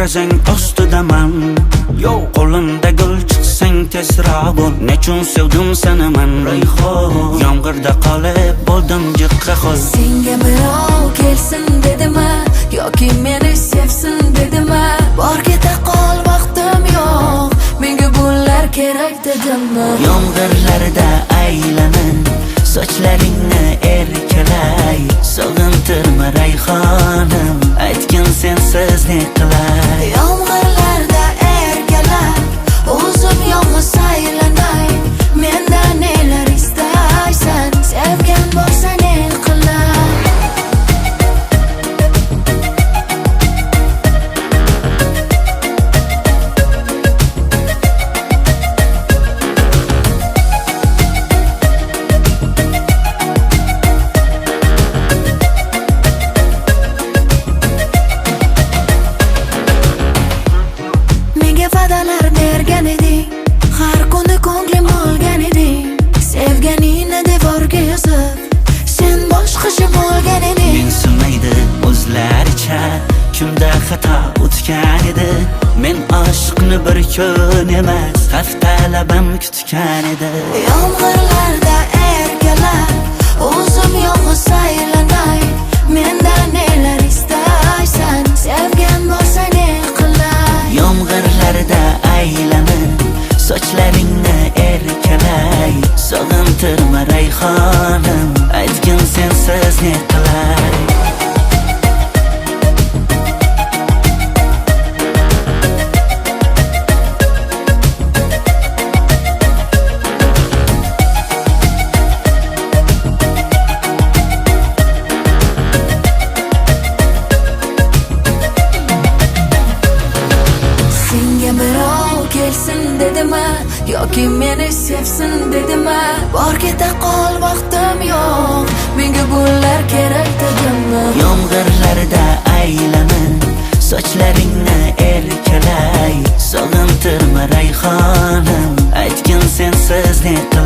to'xtasang ostidaman. Qo'limda gul chiqsang tezroq bo'l. Nechun sevdim seni men Rayhon. Yomg'irda qolib bo'ldim jiqqa xol. Senga birov kelsin dedimmi yoki meni sevsin dedimmi? Bor keta qol vaqtim yo'q, menga bunlar kerak dedimmi? Yomg'irlarda aylanib sochlaringni erkalay. Sog'intirma Rayhonim, aytgin sensiz ne qilay. Yomg'irlarda erkalab o'zim yolg'iz aylanay. Mendan nelar istaysan, sevgan bo'lsa ne qilay. Va'dalar bergan eding, har kuni ko'nglim olgan eding. Sevganingni devorga yozib, sen boshqacha bo'lgan eding. Mensimaydi o'zlaricha, kimda xato o'tgan edi. Men oshiqni bir kun emas, haftalab ham kutgan edi. Yomg'irlarda erkalab o'zim yolg'iz aylanay. Mendan nelar istaysan, sevgan bo'lsa ne qilay. Yomg'irlarda aylanib sochlaringni erkalay. Sog'intirma Rayhonim, aytgin sensiz ne qilay. Senga birov kelsin dedimmi yoki meni sevsin dedimmi? Bor keta qol vaqtim yo'q, menga bunlar kerak dedimmi? Yomg'irlarda aylanib sochlaringni erkalay. Sog'intirma Rayhonim, aytgin sensiz ne qilay.